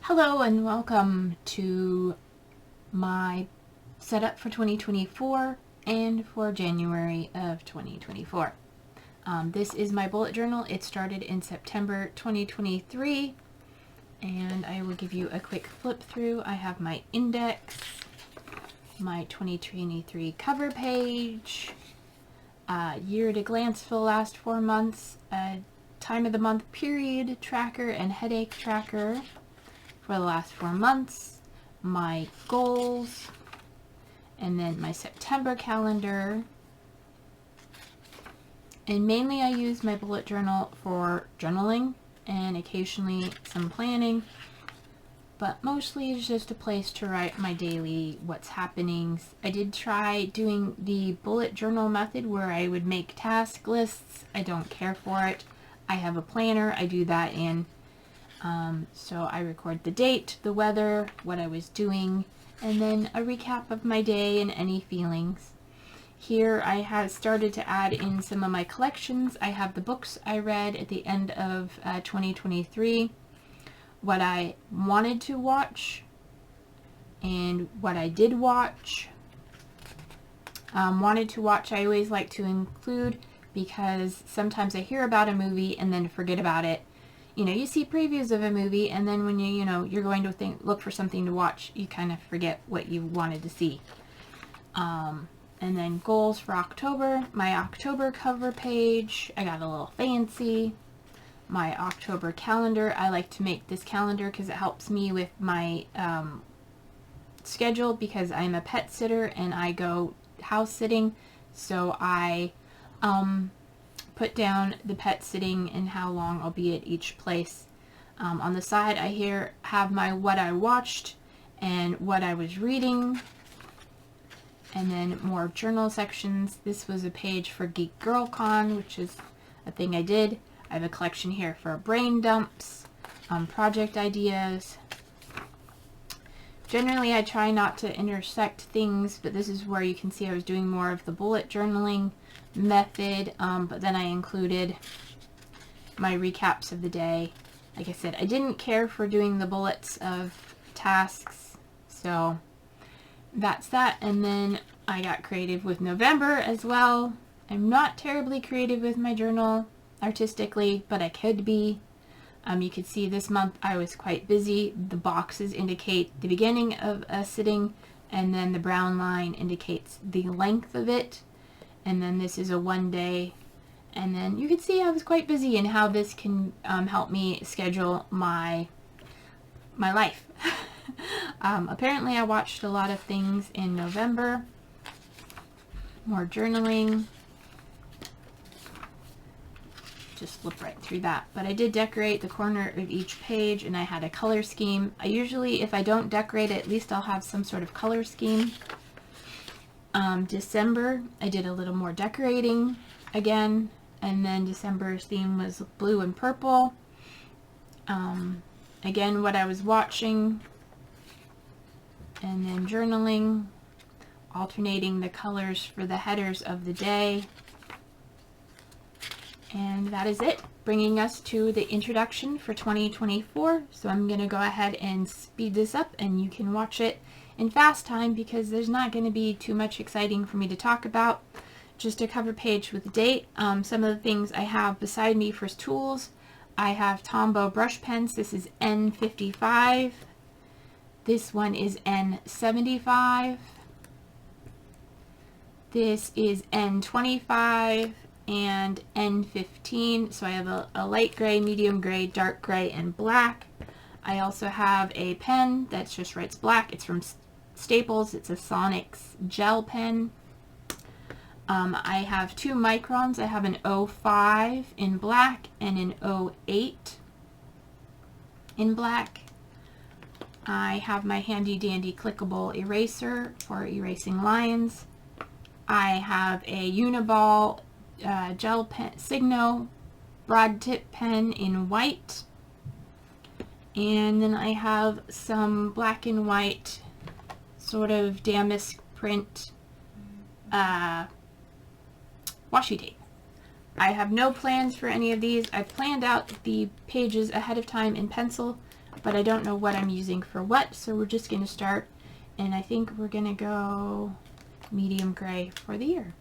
Hello and welcome to my setup for 2024 and for January of 2024. This is my bullet journal. It started in September 2023 and I will give you a quick flip through. I have my index, my 2023 cover page, year at a glance for the last 4 months, time of the month period tracker and headache tracker for the last 4 months, my goals, and then my September calendar. And mainly I use my bullet journal for journaling and occasionally some planning, but mostly it's just a place to write my daily what's happenings. I did try doing the bullet journal method where I would make task lists. I don't care for it. I have a planner. I do that in. So I record the date, the weather, what I was doing, and then a recap of my day and any feelings. Here I have started to add in some of my collections. I have the books I read at the end of 2023, what I wanted to watch, and what I did watch. Wanted to watch I always like to include because sometimes I hear about a movie and then forget about it. You know, you see previews of a movie and then when you're going to look for something to watch, you kind of forget what you wanted to see. And then goals for October, my October cover page, I got a little fancy. My October calendar, I like to make this calendar because it helps me with my schedule because I'm a pet sitter and I go house sitting. So I put down the pet sitting and how long I'll be at each place. On the side I have my what I watched and what I was reading, and then more journal sections. This was a page for Geek Girl Con, which is a thing I did. I have a collection here for brain dumps, project ideas. Generally I try not to intersect things, but this is where you can see I was doing more of the bullet journaling method, but then I included my recaps of the day. Like I said, I didn't care for doing the bullets of tasks, so that's that. And then I got creative with November as well. I'm not terribly creative with my journal artistically, but I could be. You can see this month I was quite busy. The boxes indicate the beginning of a sitting, and then the brown line indicates the length of it. And then this is a 1 day. And then you can see I was quite busy and how this can help me schedule my life. Apparently I watched a lot of things in November. More journaling. Just flip right through that. But I did decorate the corner of each page and I had a color scheme. I usually, if I don't decorate it, at least I'll have some sort of color scheme. December, I did a little more decorating again, and then December's theme was blue and purple. Again, what I was watching, and then journaling, alternating the colors for the headers of the day. And that is it, bringing us to the introduction for 2024. So I'm going to go ahead and speed this up and you can watch it in fast time because there's not going to be too much exciting for me to talk about. Just a cover page with the date. Some of the things I have beside me for tools. I have Tombow brush pens. This is N55. This one is N75. This is N25 and N15. So I have a light gray, medium gray, dark gray, and black. I also have a pen that just writes black. It's from Staples. It's a Sonics gel pen. I have 2 microns. I have an 05 in black and an 08 in black. I have my handy dandy clickable eraser for erasing lines. I have a Uniball gel pen, Signo broad tip pen in white. And then I have some black and white sort of damask print washi tape. I have no plans for any of these. I planned out the pages ahead of time in pencil but I don't know what I'm using for what, so we're just going to start, and I think we're going to go medium gray for the ear.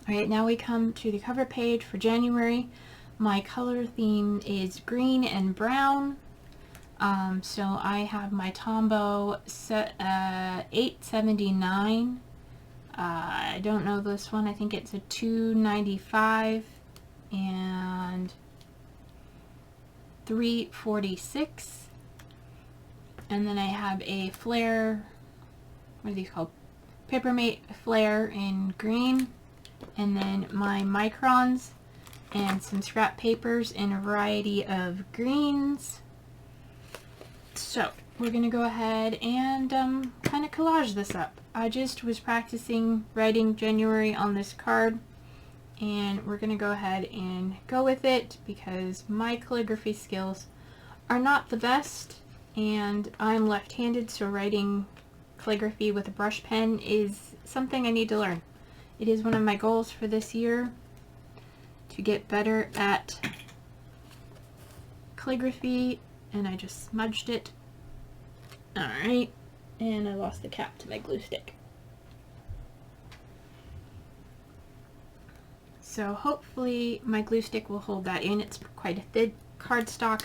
Alright, now we come to the cover page for January. My color theme is green and brown. So I have my Tombow set 879. I don't know this one. I think it's a 295 and 346. And then I have a flare, what are these called? Papermate flare in green. And then my microns and some scrap papers in a variety of greens. So we're going to go ahead and kind of collage this up. I just was practicing writing January on this card, and we're going to go ahead and go with it because my calligraphy skills are not the best, and I'm left-handed, so writing calligraphy with a brush pen is something I need to learn. It is one of my goals for this year to get better at calligraphy, and I just smudged it. Alright, and I lost the cap to my glue stick. So hopefully my glue stick will hold that in. It's quite a thick cardstock.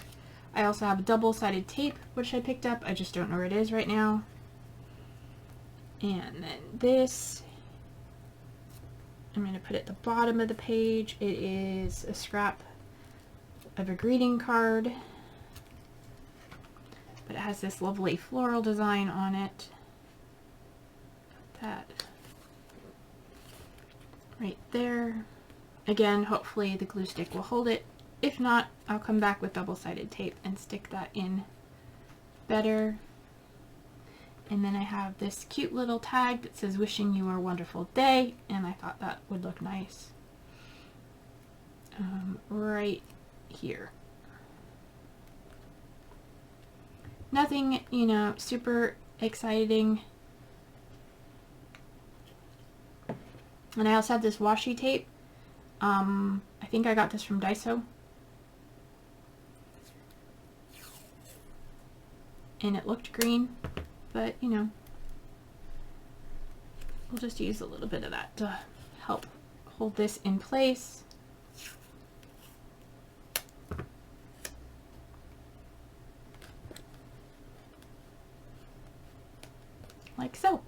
I also have double-sided tape, which I picked up. I just don't know where it is right now. And then this, I'm going to put at the bottom of the page. It is a scrap of a greeting card, but it has this lovely floral design on it. Put that right there. Again, hopefully the glue stick will hold it. If not, I'll come back with double-sided tape and stick that in better. And then I have this cute little tag that says wishing you a wonderful day, and I thought that would look nice right here. Nothing, you know, super exciting. And I also have this washi tape. I think I got this from Daiso. And it looked green, but you know, we'll just use a little bit of that to help hold this in place. Like so.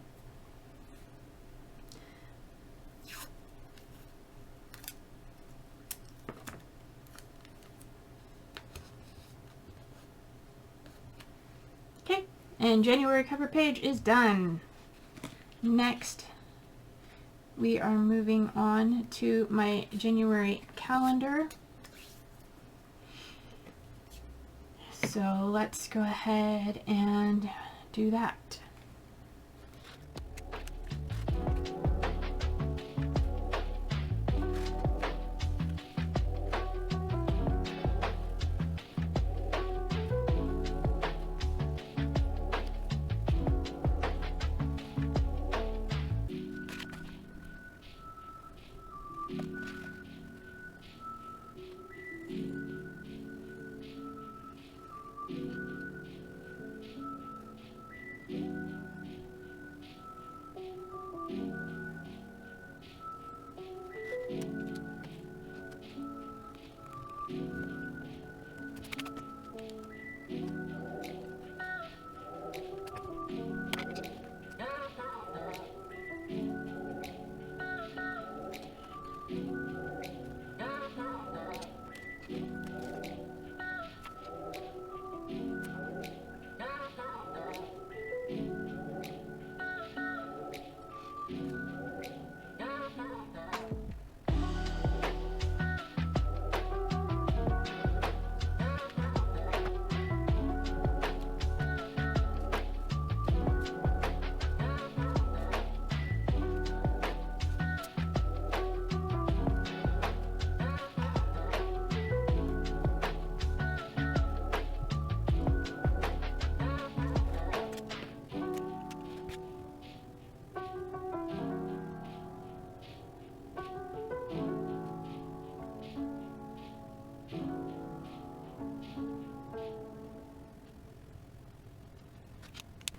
Okay, and January cover page is done. Next, we are moving on to my January calendar. So let's go ahead and do that.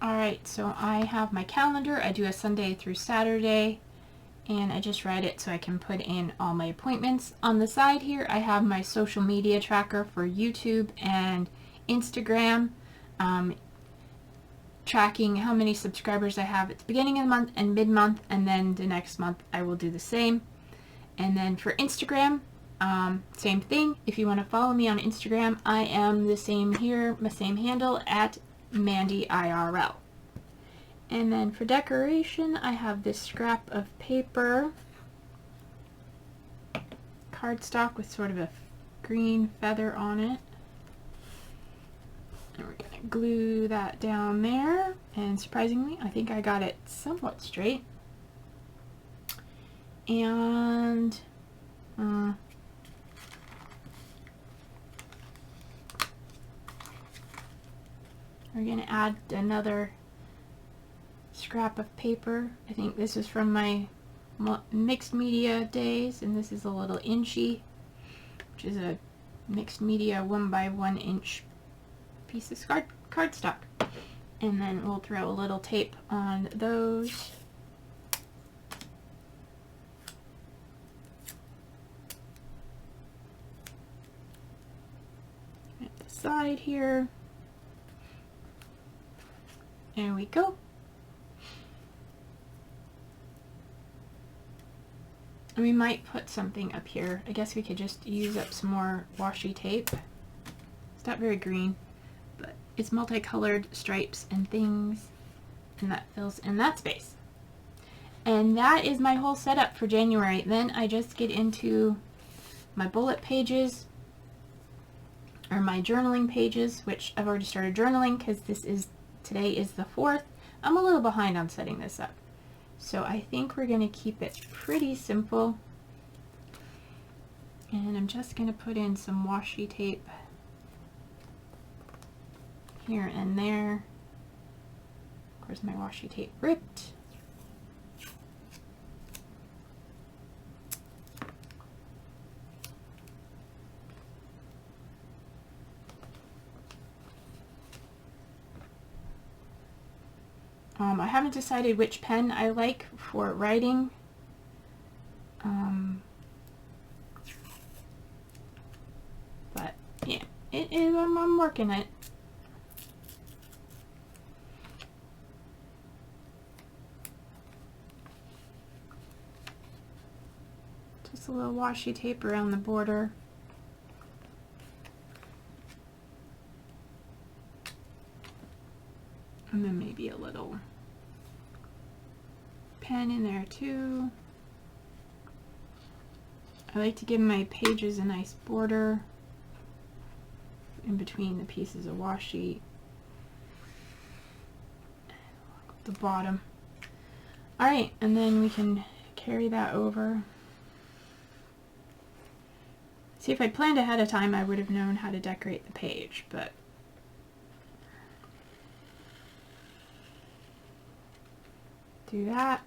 Alright, so I have my calendar. I do a Sunday through Saturday, and I just write it so I can put in all my appointments. On the side here, I have my social media tracker for YouTube and Instagram, tracking how many subscribers I have at the beginning of the month and mid-month, and then the next month I will do the same. And then for Instagram, same thing. If you want to follow me on Instagram, I am the same here, my same handle, at MandyIRL. And then for decoration, I have this scrap of paper, cardstock with sort of a green feather on it. And we're going to glue that down there. And surprisingly, I think I got it somewhat straight. And we're going to add another scrap of paper. I think this is from my mixed media days, and this is a little inchy, which is a mixed media 1 by 1 inch piece of cardstock. And then we'll throw a little tape on those. At the side here. There we go. And we might put something up here. I guess we could just use up some more washi tape. It's not very green, but it's multicolored stripes and things, and that fills in that space. And that is my whole setup for January. Then I just get into my bullet pages, or my journaling pages, which I've already started journaling because today is the 4th. I'm a little behind on setting this up. So I think we're going to keep it pretty simple. And I'm just going to put in some washi tape here and there. Of course, my washi tape ripped. I haven't decided which pen I like for writing. But yeah, I'm working it. Just a little washi tape around the border. And then maybe a little pen in there too. I like to give my pages a nice border in between the pieces of washi. The bottom. Alright, and then we can carry that over. See, if I planned ahead of time, I would have known how to decorate the page, but do that.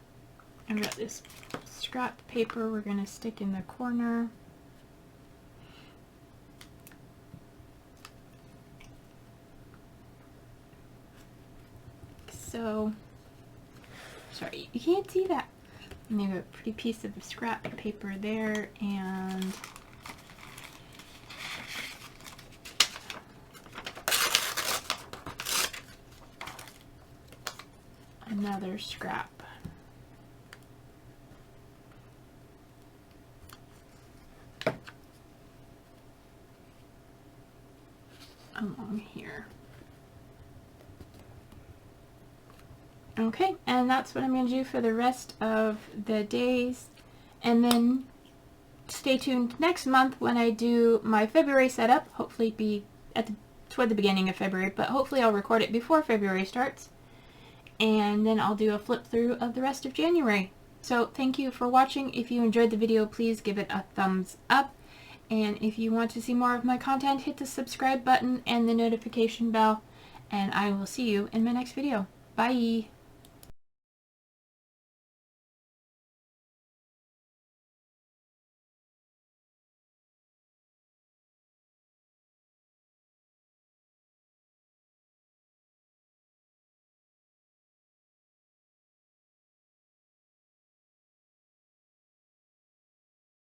I've got this scrap paper we're going to stick in the corner. So, sorry, you can't see that. And you have a pretty piece of scrap paper there, and another scrap. Along here. Okay, and that's what I'm going to do for the rest of the days. And then stay tuned next month when I do my February setup. Hopefully be toward the beginning of February, but hopefully I'll record it before February starts. And then I'll do a flip through of the rest of January. So thank you for watching. If you enjoyed the video, please give it a thumbs up. And if you want to see more of my content, hit the subscribe button and the notification bell. And I will see you in my next video. Bye!